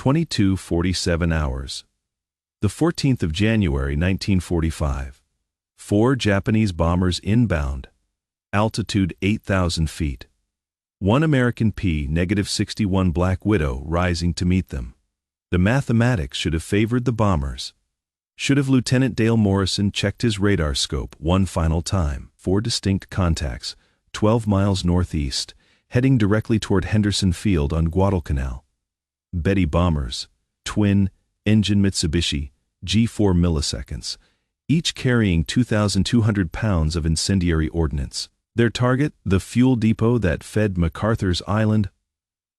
22:47 hours. The 14th of January 1945. 4 Japanese bombers inbound. Altitude 8,000 feet. 1 American P-61 Black Widow rising to meet them. The mathematics should have favored the bombers. Should have Lieutenant Dale Morrison checked his radar scope one final time. 4 distinct contacts, 12 miles northeast, heading directly toward Henderson Field on Guadalcanal. Betty bombers, twin-engine Mitsubishi, G4 milliseconds, each carrying 2,200 pounds of incendiary ordnance. Their target, the fuel depot that fed MacArthur's Island.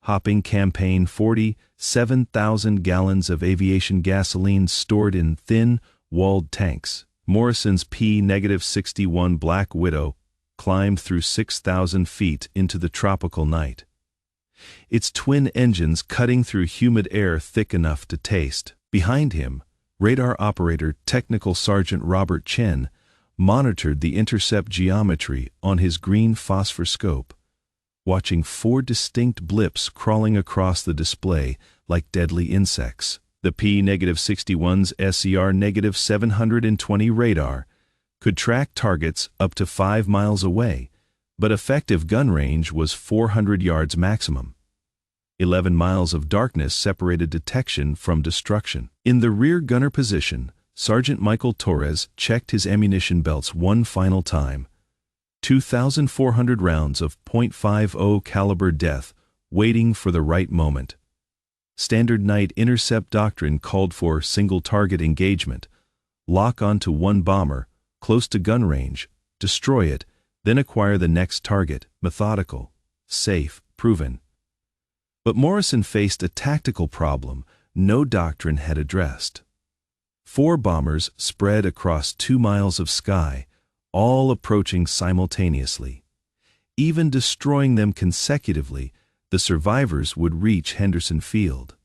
Hopping campaign, 47,000 gallons of aviation gasoline stored in thin-walled tanks. Morrison's P-61 Black Widow climbed through 6,000 feet into the tropical night, its twin engines cutting through humid air thick enough to taste. Behind him, radar operator Technical Sergeant Robert Chen monitored the intercept geometry on his green phosphor scope, watching 4 distinct blips crawling across the display like deadly insects. The P-61's SCR-720 radar could track targets up to 5 miles away, but effective gun range was 400 yards maximum. 11 miles of darkness separated detection from destruction. In the rear gunner position, Sergeant Michael Torres checked his ammunition belts one final time. 2,400 rounds of .50 caliber death waiting for the right moment. Standard night intercept doctrine called for single target engagement. Lock onto one bomber, close to gun range, destroy it, then acquire the next target. Methodical, safe, proven. But Morrison faced a tactical problem no doctrine had addressed. 4 bombers spread across 2 miles of sky, all approaching simultaneously. Even destroying them consecutively, the survivors would reach Henderson Field.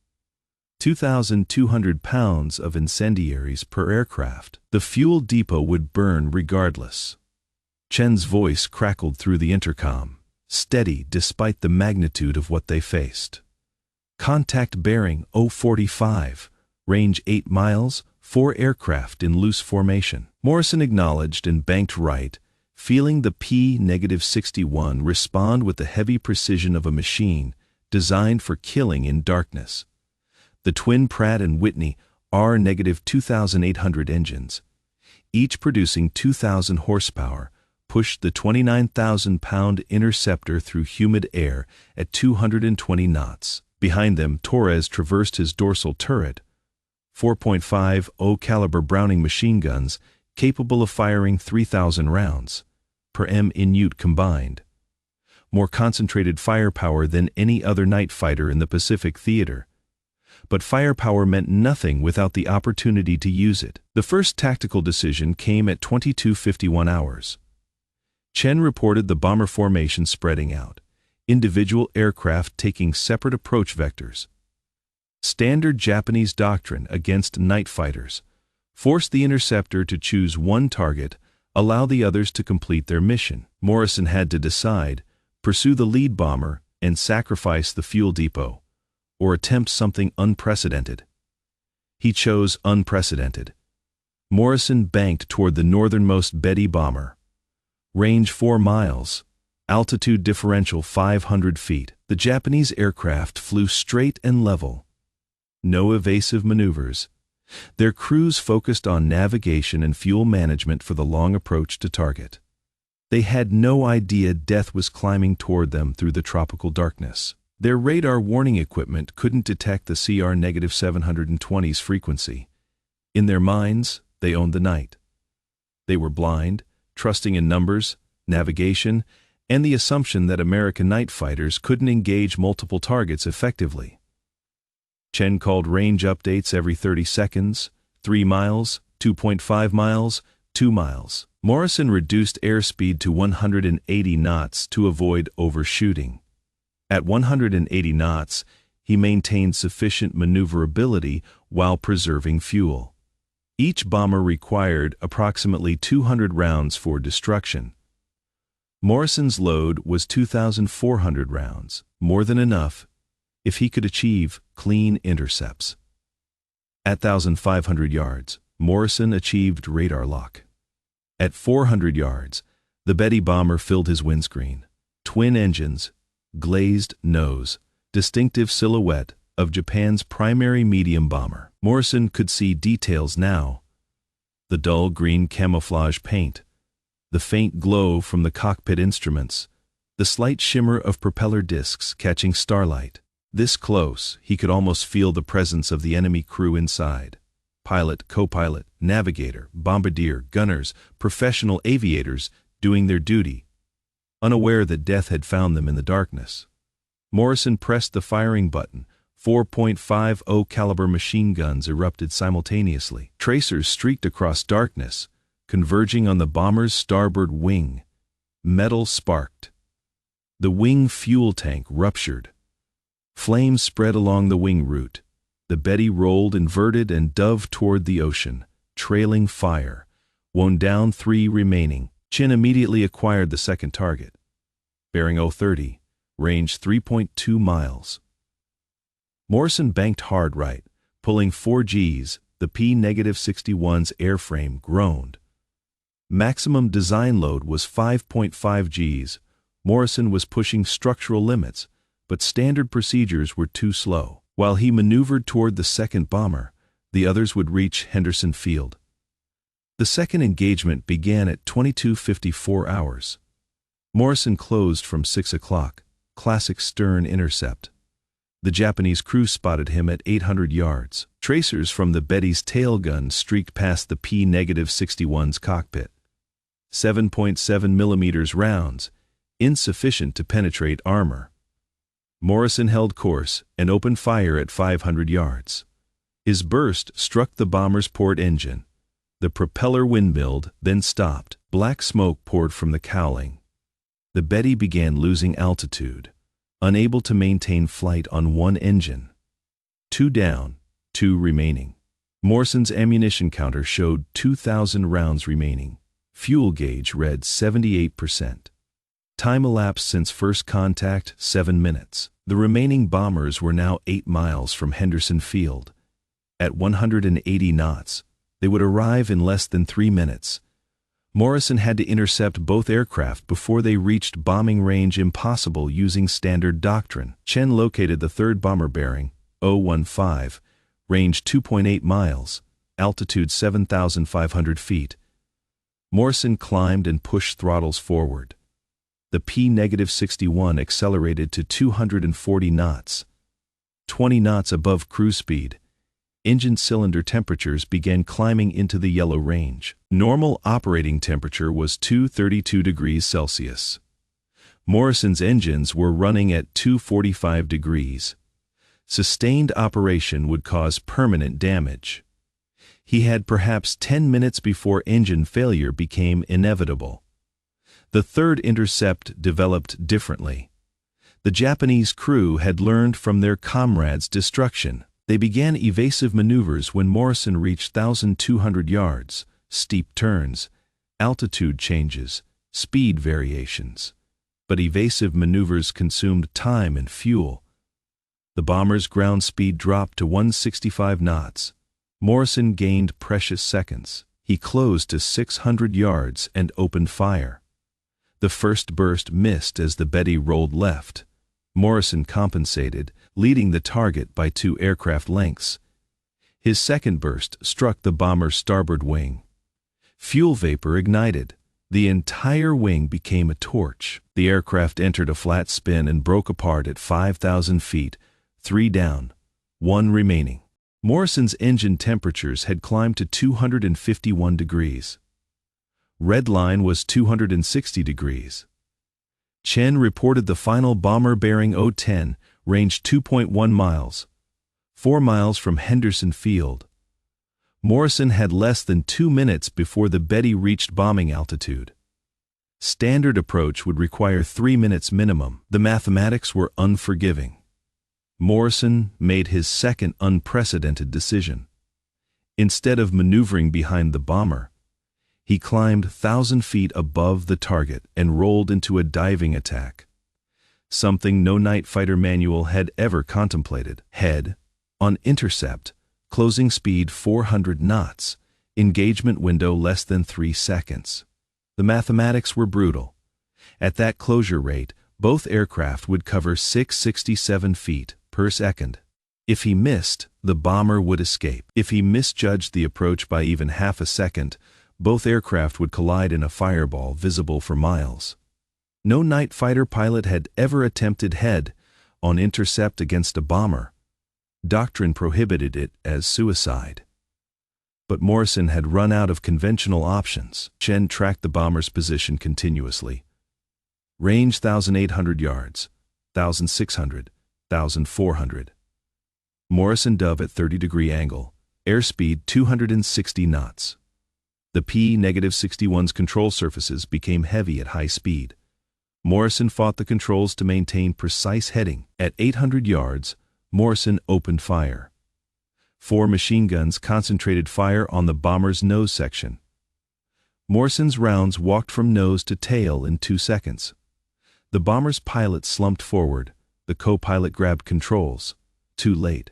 2,200 pounds of incendiaries per aircraft. The fuel depot would burn regardless. Chen's voice crackled through the intercom, steady despite the magnitude of what they faced. Contact bearing 045, range 8 miles, 4 aircraft in loose formation. Morrison acknowledged and banked right, feeling the P-61 respond with the heavy precision of a machine designed for killing in darkness. The twin Pratt & Whitney R-2800 engines, each producing 2,000 horsepower, pushed the 29,000-pound interceptor through humid air at 220 knots. Behind them, Torres traversed his dorsal turret, 4.50 caliber Browning machine guns capable of firing 3,000 rounds per minute combined. More concentrated firepower than any other night fighter in the Pacific theater. But firepower meant nothing without the opportunity to use it. The first tactical decision came at 22:51 hours. Chen reported the bomber formation spreading out, individual aircraft taking separate approach vectors. Standard Japanese doctrine against night fighters. Force the interceptor to choose one target, allow the others to complete their mission. Morrison had to decide, pursue the lead bomber and sacrifice the fuel depot, or attempt something unprecedented. He chose unprecedented. Morrison banked toward the northernmost Betty bomber. Range 4 miles, altitude differential 500 feet. The Japanese aircraft flew straight and level. No evasive maneuvers. Their crews focused on navigation and fuel management for the long approach to target. They had no idea death was climbing toward them through the tropical darkness. Their radar warning equipment couldn't detect the CR-720's frequency. In their minds, they owned the night. They were blind, trusting in numbers, navigation, and the assumption that American night fighters couldn't engage multiple targets effectively. Chen called range updates every 30 seconds, 3 miles, 2.5 miles, 2 miles. Morrison reduced airspeed to 180 knots to avoid overshooting. At 180 knots, he maintained sufficient maneuverability while preserving fuel. Each bomber required approximately 200 rounds for destruction. Morrison's load was 2,400 rounds, more than enough. if he could achieve clean intercepts. At 1,500 yards, Morrison achieved radar lock. At 400 yards, the Betty bomber filled his windscreen. Twin engines, glazed nose, distinctive silhouette of Japan's primary medium bomber. Morrison could see details now. The dull green camouflage paint, the faint glow from the cockpit instruments, the slight shimmer of propeller discs catching starlight. This close, he could almost feel the presence of the enemy crew inside. Pilot, co-pilot, navigator, bombardier, gunners, professional aviators doing their duty, unaware that death had found them in the darkness. Morrison pressed the firing button. 4.50 caliber machine guns erupted simultaneously. Tracers streaked across darkness, converging on the bomber's starboard wing. Metal sparked. The wing fuel tank ruptured. Flames spread along the wing root. The Betty rolled inverted and dove toward the ocean, trailing fire. One down, 3 remaining. Chin immediately acquired the second target. Bearing 030, range 3.2 miles. Morrison banked hard right, pulling 4 Gs. The P-61's airframe groaned. Maximum design load was 5.5 Gs. Morrison was pushing structural limits, but standard procedures were too slow. While he maneuvered toward the second bomber, the others would reach Henderson Field. The second engagement began at 22:54 hours. Morrison closed from 6 o'clock, classic stern intercept. The Japanese crew spotted him at 800 yards. Tracers from the Betty's tail gun streaked past the P-61's cockpit. 7.7 millimeters rounds, insufficient to penetrate armor. Morrison held course and opened fire at 500 yards. His burst struck the bomber's port engine. The propeller windmilled, then stopped. Black smoke poured from the cowling. The Betty began losing altitude, unable to maintain flight on one engine. 2 down, 2 remaining. Morrison's ammunition counter showed 2,000 rounds remaining. Fuel gauge read 78%. Time elapsed since first contact, 7 minutes. The remaining bombers were now 8 miles from Henderson Field. At 180 knots, they would arrive in less than 3 minutes. Morrison had to intercept both aircraft before they reached bombing range impossible using standard doctrine. Chen located the third bomber bearing, 015, range 2.8 miles, altitude 7,500 feet. Morrison climbed and pushed throttles forward. The P-61 accelerated to 240 knots, 20 knots above cruise speed. Engine cylinder temperatures began climbing into the yellow range. Normal operating temperature was 232 degrees Celsius. Morrison's engines were running at 245 degrees. Sustained operation would cause permanent damage. He had perhaps 10 minutes before engine failure became inevitable. The third intercept developed differently. The Japanese crew had learned from their comrades' destruction. They began evasive maneuvers when Morrison reached 1,200 yards, steep turns, altitude changes, speed variations. But evasive maneuvers consumed time and fuel. The bomber's ground speed dropped to 165 knots. Morrison gained precious seconds. He closed to 600 yards and opened fire. The first burst missed as the Betty rolled left. Morrison compensated, leading the target by 2 aircraft lengths. His second burst struck the bomber's starboard wing. Fuel vapor ignited. The entire wing became a torch. The aircraft entered a flat spin and broke apart at 5,000 feet, 3 down, 1 remaining. Morrison's engine temperatures had climbed to 251 degrees. Red line was 260 degrees. Chen reported the final bomber bearing 010, range 2.1 miles, 4 miles from Henderson Field. Morrison had less than 2 minutes before the Betty reached bombing altitude. Standard approach would require 3 minutes minimum. The mathematics were unforgiving. Morrison made his second unprecedented decision. Instead of maneuvering behind the bomber, he climbed 1,000 feet above the target and rolled into a diving attack. something no night fighter manual had ever contemplated. Head, on intercept, closing speed 400 knots, engagement window less than 3 seconds. The mathematics were brutal. At that closure rate, both aircraft would cover 667 feet per second. If he missed, the bomber would escape. If he misjudged the approach by even half a second, both aircraft would collide in a fireball visible for miles. No night fighter pilot had ever attempted head-on intercept against a bomber. Doctrine prohibited it as suicide. But Morrison had run out of conventional options. Chen tracked the bomber's position continuously. Range 1,800 yards, 1,600, 1,400. Morrison dove at 30-degree angle, airspeed 260 knots. The P-61's control surfaces became heavy at high speed. Morrison fought the controls to maintain precise heading. At 800 yards, Morrison opened fire. 4 machine guns concentrated fire on the bomber's nose section. Morrison's rounds walked from nose to tail in 2 seconds. The bomber's pilot slumped forward. The co-pilot grabbed controls. Too late.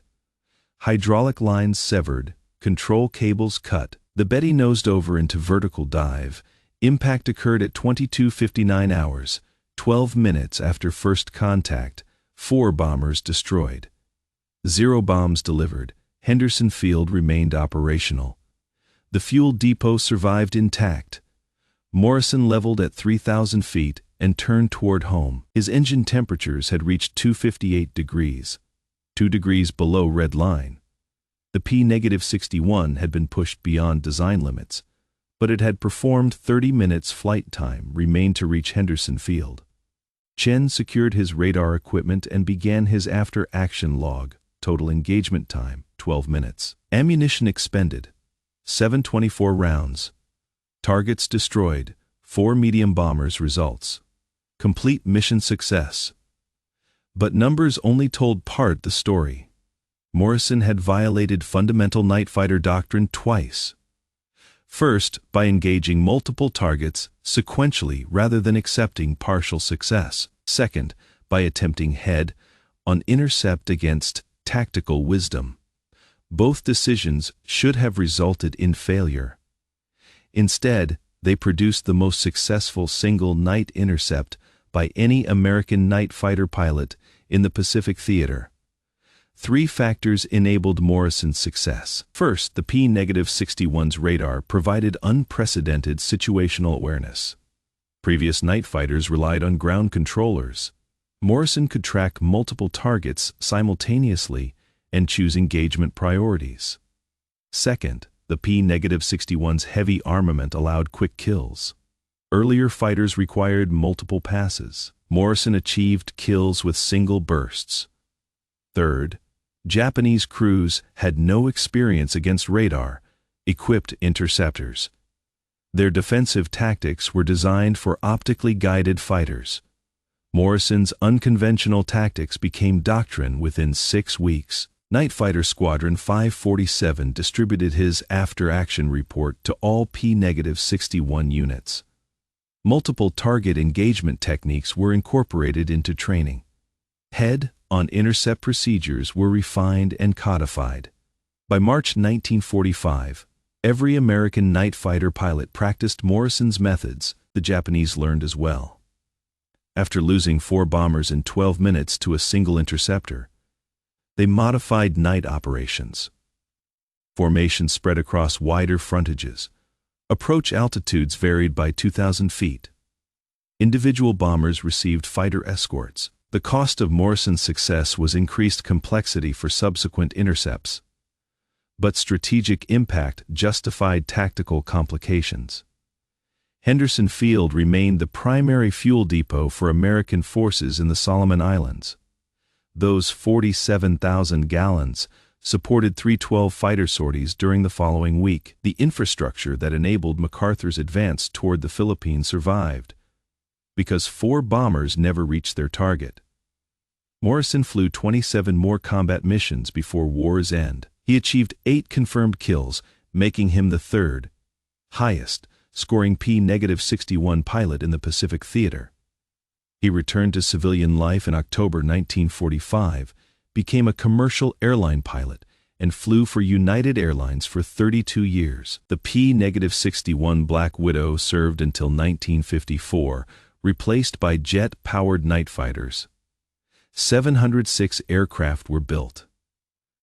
Hydraulic lines severed, control cables cut. The Betty nosed over into vertical dive. Impact occurred at 22:59 hours, 12 minutes after first contact. 4 bombers destroyed. 0 bombs delivered. Henderson Field remained operational. The fuel depot survived intact. Morrison leveled at 3,000 feet and turned toward home. His engine temperatures had reached 258 degrees, 2 degrees below red line. The P-61 had been pushed beyond design limits, but it had performed 30 minutes flight time remained to reach Henderson Field. Chen secured his radar equipment and began his after-action log. Total engagement time, 12 minutes. Ammunition expended, 724 rounds. Targets destroyed, 4 medium bombers. Results: complete mission success. But numbers only told part the story. Morrison had violated fundamental night fighter doctrine twice. First, by engaging multiple targets sequentially rather than accepting partial success. Second, by attempting head-on intercept against tactical wisdom. Both decisions should have resulted in failure. Instead, they produced the most successful single night intercept by any American night fighter pilot in the Pacific Theater. 3 factors enabled Morrison's success. First, the P-61's radar provided unprecedented situational awareness. Previous night fighters relied on ground controllers. Morrison could track multiple targets simultaneously and choose engagement priorities. Second, the P-61's heavy armament allowed quick kills. Earlier fighters required multiple passes. Morrison achieved kills with single bursts. Third, Japanese crews had no experience against radar-equipped interceptors. Their defensive tactics were designed for optically guided fighters. Morrison's unconventional tactics became doctrine within 6 weeks. Night Fighter Squadron 547 distributed his after-action report to all P-61 units. Multiple target engagement techniques were incorporated into training. Head-on intercept procedures were refined and codified. By March 1945, every American night fighter pilot practiced Morrison's methods. The Japanese learned as well. After losing 4 bombers in 12 minutes to a single interceptor, they modified night operations. Formations spread across wider frontages. Approach altitudes varied by 2,000 feet. Individual bombers received fighter escorts. The cost of Morrison's success was increased complexity for subsequent intercepts. But strategic impact justified tactical complications. Henderson Field remained the primary fuel depot for American forces in the Solomon Islands. Those 47,000 gallons supported 312 fighter sorties during the following week. The infrastructure that enabled MacArthur's advance toward the Philippines survived, because 4 bombers never reached their target. Morrison flew 27 more combat missions before war's end. He achieved 8 confirmed kills, making him the 3rd highest scoring P-61 pilot in the Pacific Theater. He returned to civilian life in October 1945, became a commercial airline pilot, and flew for United Airlines for 32 years. The P-61 Black Widow served until 1954, replaced by jet-powered night fighters. 706 aircraft were built.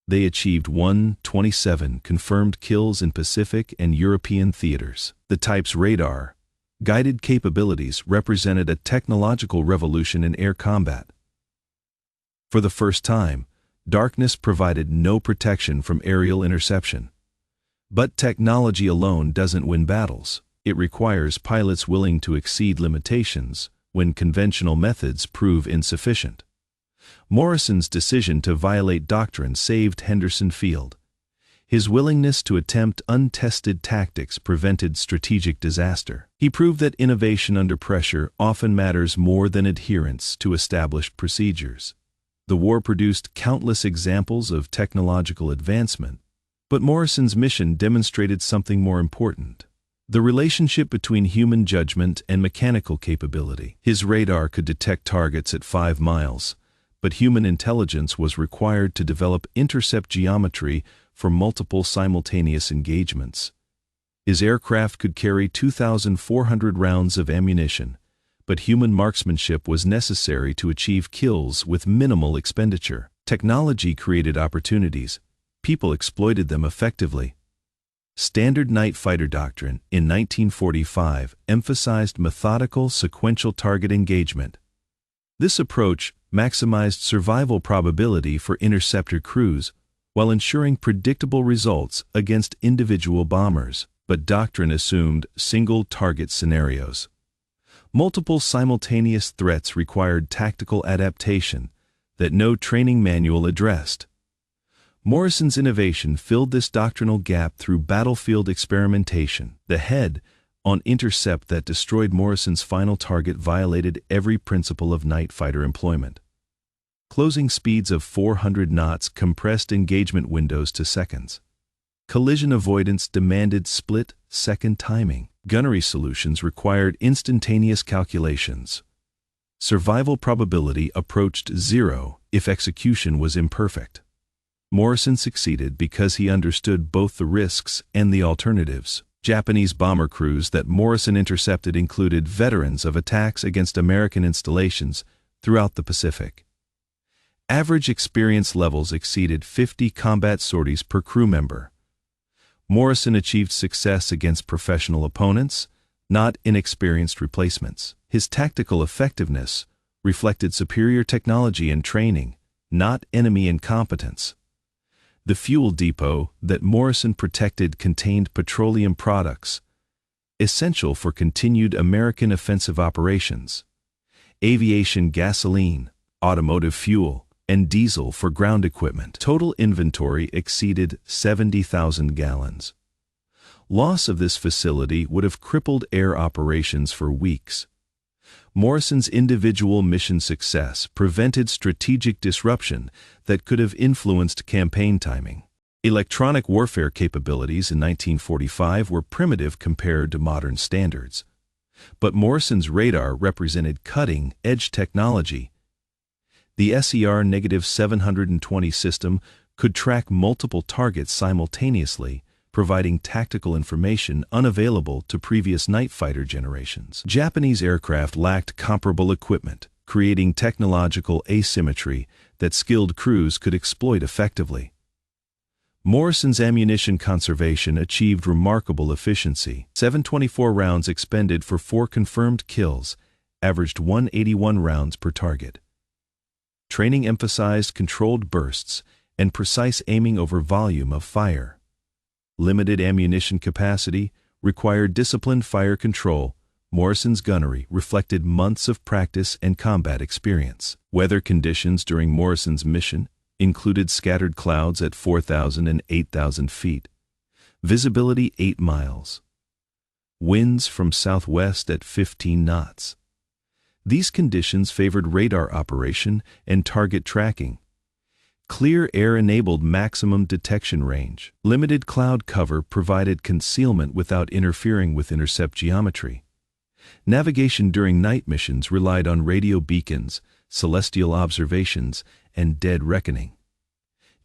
They achieved 127 confirmed kills in Pacific and European theaters. The type's radar guided capabilities represented a technological revolution in air combat. For the first time, darkness provided no protection from aerial interception. But technology alone doesn't win battles. It requires pilots willing to exceed limitations when conventional methods prove insufficient. Morrison's decision to violate doctrine saved Henderson Field. His willingness to attempt untested tactics prevented strategic disaster. He proved that innovation under pressure often matters more than adherence to established procedures. The war produced countless examples of technological advancement, but Morrison's mission demonstrated something more important: the relationship between human judgment and mechanical capability. His radar could detect targets at 5 miles, but human intelligence was required to develop intercept geometry for multiple simultaneous engagements. His aircraft could carry 2,400 rounds of ammunition, but human marksmanship was necessary to achieve kills with minimal expenditure. Technology created opportunities. People exploited them effectively. Standard night fighter doctrine in 1945 emphasized methodical, sequential target engagement. This approach maximized survival probability for interceptor crews while ensuring predictable results against individual bombers. But doctrine assumed single-target scenarios. Multiple simultaneous threats required tactical adaptation that no training manual addressed. Morrison's innovation filled this doctrinal gap through battlefield experimentation. The head-on intercept that destroyed Morrison's final target violated every principle of night fighter employment. Closing speeds of 400 knots compressed engagement windows to seconds. Collision avoidance demanded split-second timing. Gunnery solutions required instantaneous calculations. Survival probability approached zero if execution was imperfect. Morrison succeeded because he understood both the risks and the alternatives. Japanese bomber crews that Morrison intercepted included veterans of attacks against American installations throughout the Pacific. Average experience levels exceeded 50 combat sorties per crew member. Morrison achieved success against professional opponents, not inexperienced replacements. His tactical effectiveness reflected superior technology and training, not enemy incompetence. The fuel depot that Morrison protected contained petroleum products, essential for continued American offensive operations. Aviation gasoline, automotive fuel, and diesel for ground equipment. Total inventory exceeded 70,000 gallons. Loss of this facility would have crippled air operations for weeks. Morrison's individual mission success prevented strategic disruption that could have influenced campaign timing. Electronic warfare capabilities in 1945 were primitive compared to modern standards. But Morrison's radar represented cutting-edge technology. The SER-720 system could track multiple targets simultaneously, providing tactical information unavailable to previous night fighter generations. Japanese aircraft lacked comparable equipment, creating technological asymmetry that skilled crews could exploit effectively. Morrison's ammunition conservation achieved remarkable efficiency. 724 rounds expended for 4 confirmed kills averaged 181 rounds per target. Training emphasized controlled bursts and precise aiming over volume of fire. Limited ammunition capacity required disciplined fire control. Morrison's gunnery reflected months of practice and combat experience. Weather conditions during Morrison's mission included scattered clouds at 4,000 and 8,000 feet, visibility 8 miles, winds from southwest at 15 knots. These conditions favored radar operation and target tracking. Clear air enabled maximum detection range. Limited cloud cover provided concealment without interfering with intercept geometry. Navigation during night missions relied on radio beacons, celestial observations, and dead reckoning.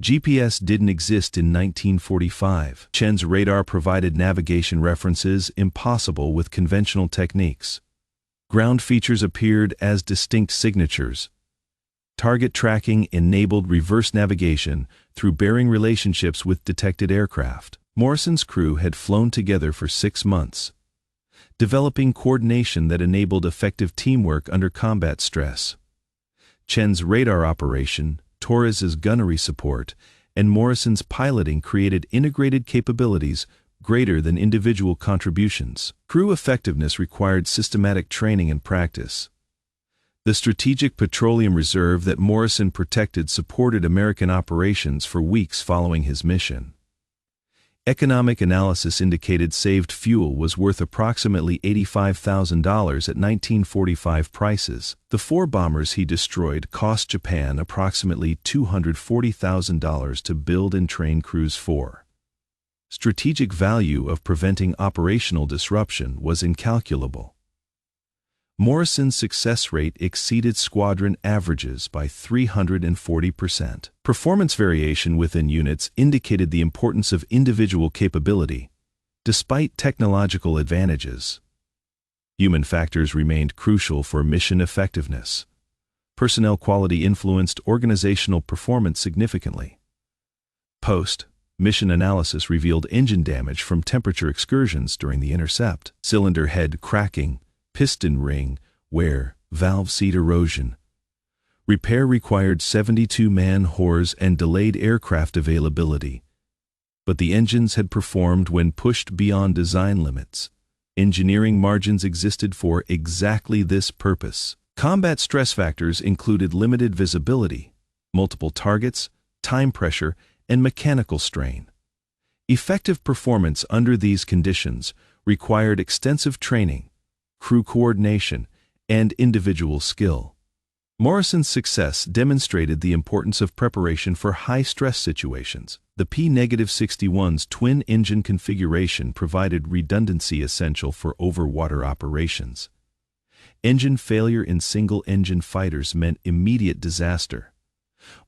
GPS didn't exist in 1945. Chen's radar provided navigation references impossible with conventional techniques. Ground features appeared as distinct signatures. Target tracking enabled reverse navigation through bearing relationships with detected aircraft. Morrison's crew had flown together for 6 months, developing coordination that enabled effective teamwork under combat stress. Chen's radar operation, Torres's gunnery support, and Morrison's piloting created integrated capabilities greater than individual contributions. Crew effectiveness required systematic training and practice. The Strategic Petroleum Reserve that Morrison protected supported American operations for weeks following his mission. Economic analysis indicated saved fuel was worth approximately $85,000 at 1945 prices. The 4 bombers he destroyed cost Japan approximately $240,000 to build and train crews for. Strategic value of preventing operational disruption was incalculable. Morrison's success rate exceeded squadron averages by 340%. Performance variation within units indicated the importance of individual capability, despite technological advantages. Human factors remained crucial for mission effectiveness. Personnel quality influenced organizational performance significantly. Post-mission analysis revealed engine damage from temperature excursions during the intercept, cylinder head cracking, piston ring wear, valve seat erosion. Repair required 72 man-hours and delayed aircraft availability. But the engines had performed when pushed beyond design limits. Engineering margins existed for exactly this purpose. Combat stress factors included limited visibility, multiple targets, time pressure, and mechanical strain. Effective performance under these conditions required extensive training, crew coordination, and individual skill. Morrison's success demonstrated the importance of preparation for high-stress situations. The P-61's twin-engine configuration provided redundancy essential for over-water operations. Engine failure in single-engine fighters meant immediate disaster.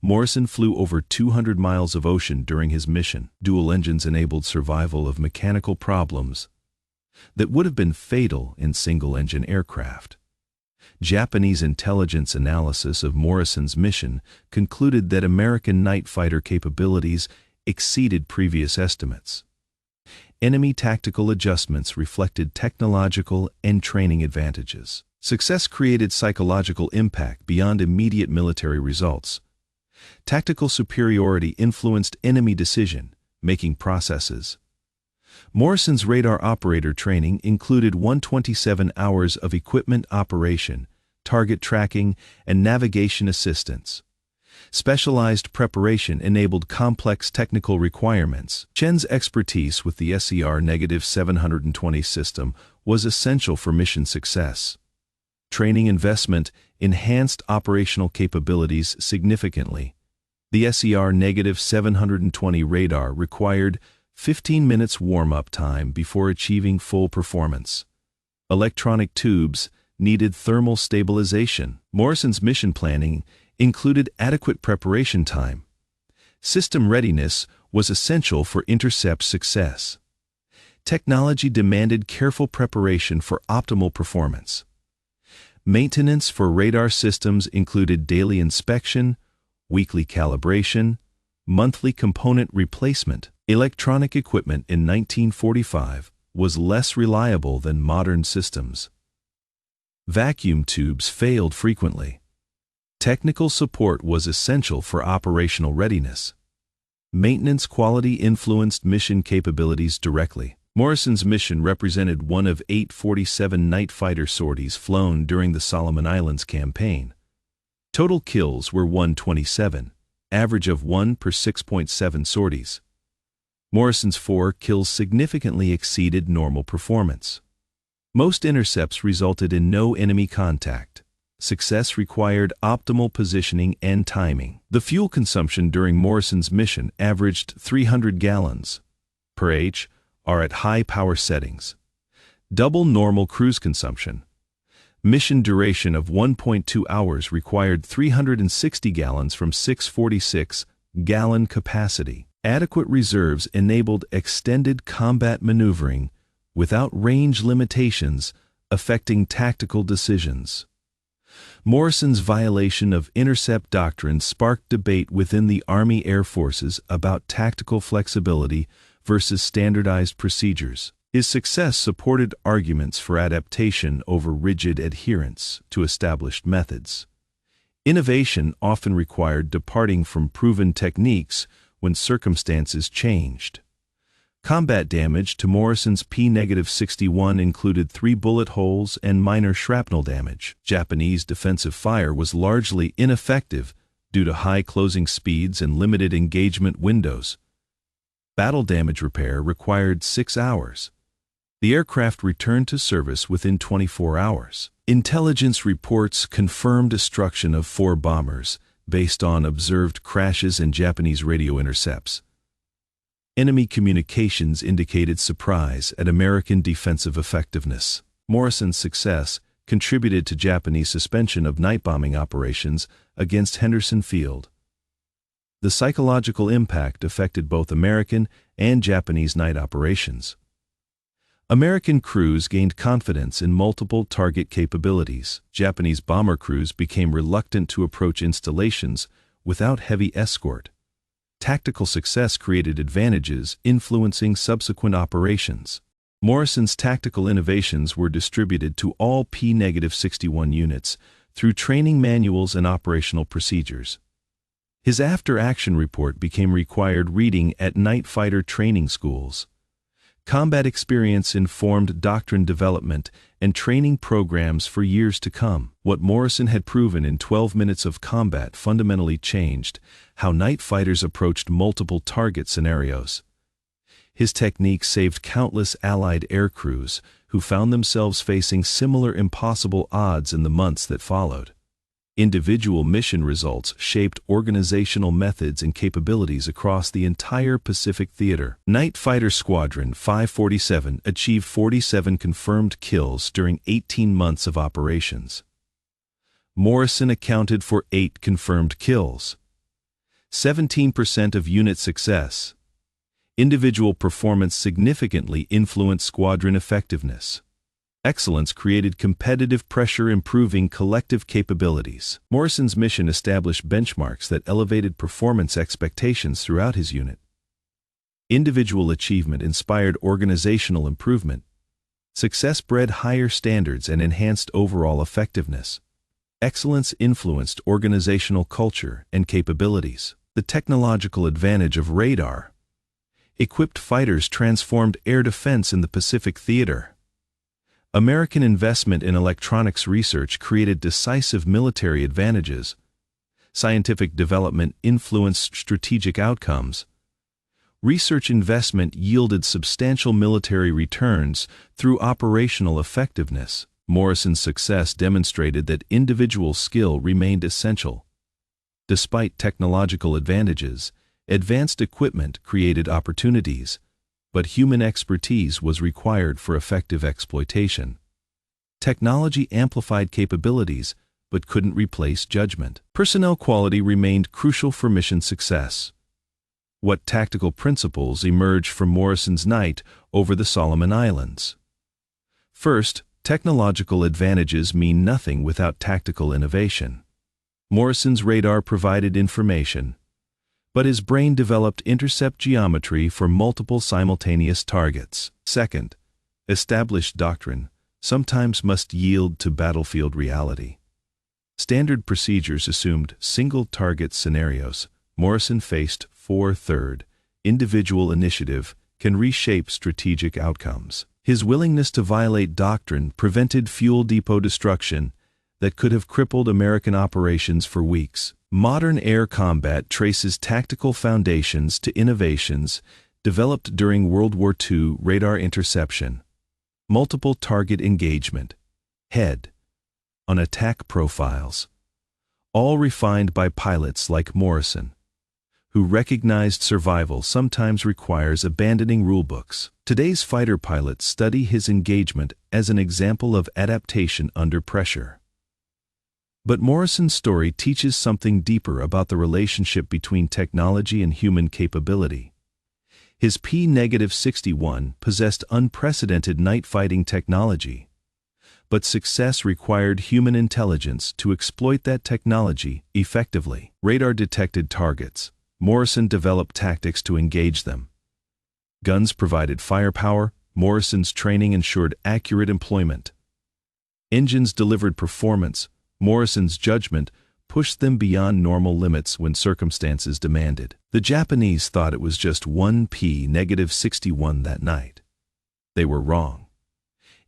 Morrison flew over 200 miles of ocean during his mission. Dual engines enabled survival of mechanical problems that would have been fatal in single-engine aircraft. Japanese intelligence analysis of Morrison's mission concluded that American night fighter capabilities exceeded previous estimates. Enemy tactical adjustments reflected technological and training advantages. Success created psychological impact beyond immediate military results. Tactical superiority influenced enemy decision-making processes. Morrison's radar operator training included 127 hours of equipment operation, target tracking, and navigation assistance. Specialized preparation enabled complex technical requirements. Chen's expertise with the SER-720 system was essential for mission success. Training investment enhanced operational capabilities significantly. The SER-720 radar required 15 minutes warm-up time before achieving full performance. Electronic tubes needed thermal stabilization. Morrison's mission planning included adequate preparation time. System readiness was essential for intercept success. Technology demanded careful preparation for optimal performance. Maintenance for radar systems included daily inspection, weekly calibration, monthly component replacement. Electronic equipment in 1945 was less reliable than modern systems. Vacuum tubes failed frequently. Technical support was essential for operational readiness. Maintenance quality influenced mission capabilities directly. Morrison's mission represented one of 847 night fighter sorties flown during the Solomon Islands campaign. Total kills were 127, average of 1 per 6.7 sorties. Morrison's 4 kills significantly exceeded normal performance. Most intercepts resulted in no enemy contact. Success required optimal positioning and timing. The fuel consumption during Morrison's mission averaged 300 gallons per h, are at high power settings. Double normal cruise consumption. Mission duration of 1.2 hours required 360 gallons from 646-gallon capacity. Adequate reserves enabled extended combat maneuvering without range limitations affecting tactical decisions. Morrison's violation of intercept doctrine sparked debate within the Army Air Forces about tactical flexibility versus standardized procedures. His success supported arguments for adaptation over rigid adherence to established methods. Innovation often required departing from proven techniques when circumstances changed. Combat damage to Morrison's P-61 included 3 bullet holes and minor shrapnel damage. Japanese defensive fire was largely ineffective due to high closing speeds and limited engagement windows. Battle damage repair required 6 hours. The aircraft returned to service within 24 hours. Intelligence reports confirmed destruction of 4 bombers based on observed crashes and Japanese radio intercepts. Enemy communications indicated surprise at American defensive effectiveness. Morrison's success contributed to Japanese suspension of night bombing operations against Henderson Field. The psychological impact affected both American and Japanese night operations. American crews gained confidence in multiple target capabilities. Japanese bomber crews became reluctant to approach installations without heavy escort. Tactical success created advantages influencing subsequent operations. Morrison's tactical innovations were distributed to all P-61 units through training manuals and operational procedures. His after-action report became required reading at night fighter training schools. Combat experience informed doctrine development and training programs for years to come. What Morrison had proven in 12 minutes of combat fundamentally changed how night fighters approached multiple target scenarios. His technique saved countless Allied air crews who found themselves facing similar impossible odds in the months that followed. Individual mission results shaped organizational methods and capabilities across the entire Pacific Theater. Night Fighter Squadron 547 achieved 47 confirmed kills during 18 months of operations. Morrison accounted for 8 confirmed kills. 17% of unit success. Individual performance significantly influenced squadron effectiveness. Excellence created competitive pressure, improving collective capabilities. Morrison's mission established benchmarks that elevated performance expectations throughout his unit. Individual achievement inspired organizational improvement. Success bred higher standards and enhanced overall effectiveness. Excellence influenced organizational culture and capabilities. The technological advantage of radar. Equipped fighters transformed air defense in the Pacific Theater. American investment in electronics research created decisive military advantages. Scientific development influenced strategic outcomes. Research investment yielded substantial military returns through operational effectiveness. Morrison's success demonstrated that individual skill remained essential. Despite technological advantages, advanced equipment created opportunities, but human expertise was required for effective exploitation. Technology amplified capabilities, but couldn't replace judgment. Personnel quality remained crucial for mission success. What tactical principles emerged from Morrison's night over the Solomon Islands? First, technological advantages mean nothing without tactical innovation. Morrison's radar provided information, but his brain developed intercept geometry for multiple simultaneous targets. Second, established doctrine sometimes must yield to battlefield reality. Standard procedures assumed single-target scenarios. Morrison faced 4/3. Individual initiative can reshape strategic outcomes. His willingness to violate doctrine prevented fuel depot destruction that could have crippled American operations for weeks. Modern air combat traces tactical foundations to innovations developed during World War II: radar interception, multiple target engagement, head on attack profiles, all refined by pilots like Morrison. who recognized survival sometimes requires abandoning rulebooks. Today's fighter pilots study his engagement as an example of adaptation under pressure. But Morrison's story teaches something deeper about the relationship between technology and human capability. His P-61 possessed unprecedented night fighting technology, but success required human intelligence to exploit that technology effectively. Radar detected targets. Morrison developed tactics to engage them. Guns provided firepower. Morrison's training ensured accurate employment. Engines delivered performance. Morrison's judgment pushed them beyond normal limits when circumstances demanded. The Japanese thought it was just one P-61 that night. They were wrong.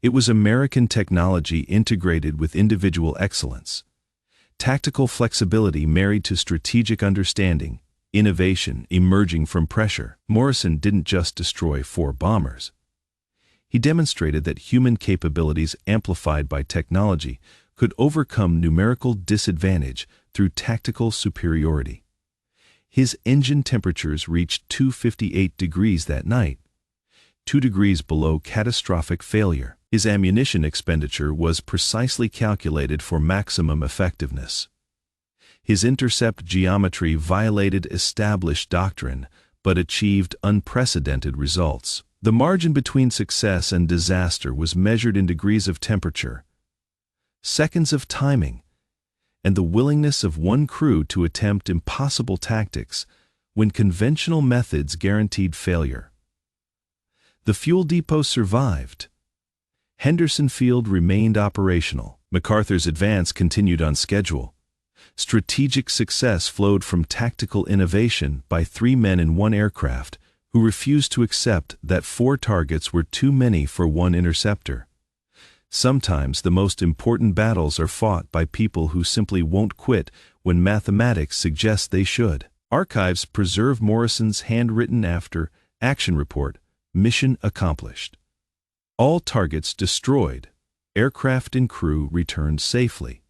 It was American technology integrated with individual excellence. Tactical flexibility married to strategic understanding, innovation emerging from pressure. Morrison didn't just destroy 4 bombers. He demonstrated that human capabilities amplified by technology could overcome numerical disadvantage through tactical superiority. His engine temperatures reached 258 degrees that night, 2 degrees below catastrophic failure. His ammunition expenditure was precisely calculated for maximum effectiveness. His intercept geometry violated established doctrine, but achieved unprecedented results. The margin between success and disaster was measured in degrees of temperature, seconds of timing, and the willingness of one crew to attempt impossible tactics when conventional methods guaranteed failure. The fuel depot survived. Henderson Field remained operational. MacArthur's advance continued on schedule. Strategic success flowed from tactical innovation by 3 men in 1 aircraft who refused to accept that 4 targets were too many for 1 interceptor. Sometimes the most important battles are fought by people who simply won't quit when mathematics suggests they should. Archives preserve Morrison's handwritten after-action report, "Mission accomplished. All targets destroyed. Aircraft and crew returned safely."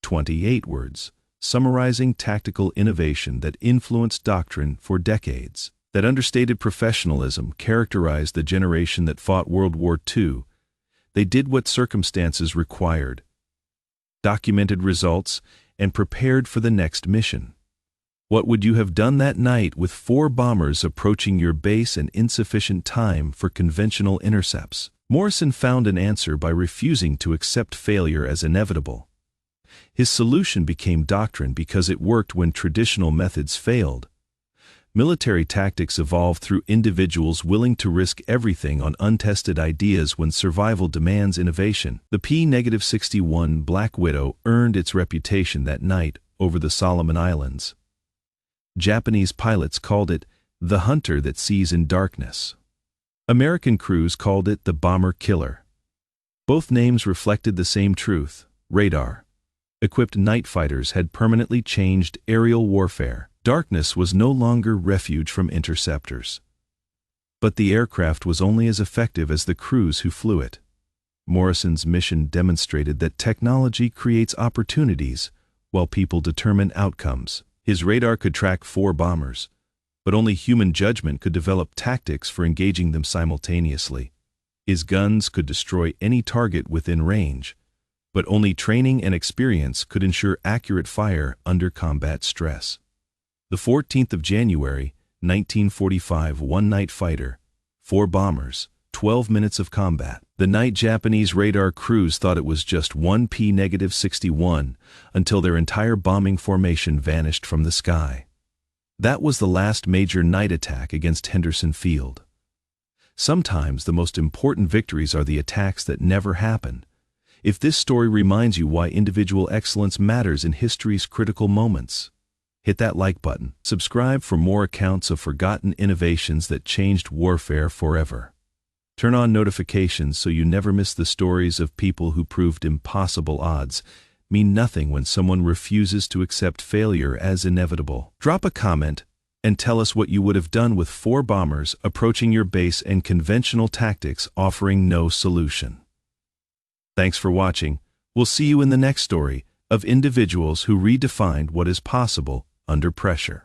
28 words, summarizing tactical innovation that influenced doctrine for decades. That understated professionalism characterized the generation that fought World War II. They did what circumstances required, documented results, and prepared for the next mission. What would you have done that night with 4 bombers approaching your base and insufficient time for conventional intercepts? Morrison found an answer by refusing to accept failure as inevitable. His solution became doctrine because it worked when traditional methods failed. Military tactics evolved through individuals willing to risk everything on untested ideas when survival demands innovation. The P-61 Black Widow earned its reputation that night over the Solomon Islands. Japanese pilots called it the hunter that sees in darkness. American crews called it the bomber killer. Both names reflected the same truth: radar-equipped night fighters had permanently changed aerial warfare. Darkness was no longer refuge from interceptors. But the aircraft was only as effective as the crews who flew it. Morrison's mission demonstrated that technology creates opportunities while people determine outcomes. His radar could track 4 bombers, but only human judgment could develop tactics for engaging them simultaneously. His guns could destroy any target within range, but only training and experience could ensure accurate fire under combat stress. The 14th of January, 1945, 1 night fighter, 4 bombers, 12 minutes of combat. The night Japanese radar crews thought it was just 1 P-61 until their entire bombing formation vanished from the sky. That was the last major night attack against Henderson Field. Sometimes the most important victories are the attacks that never happen. If this story reminds you why individual excellence matters in history's critical moments, hit that like button. Subscribe for more accounts of forgotten innovations that changed warfare forever. Turn on notifications so you never miss the stories of people who proved impossible odds mean nothing when someone refuses to accept failure as inevitable. Drop a comment and tell us what you would have done with 4 bombers approaching your base and conventional tactics offering no solution. Thanks for watching. We'll see you in the next story of individuals who redefined what is possible under pressure.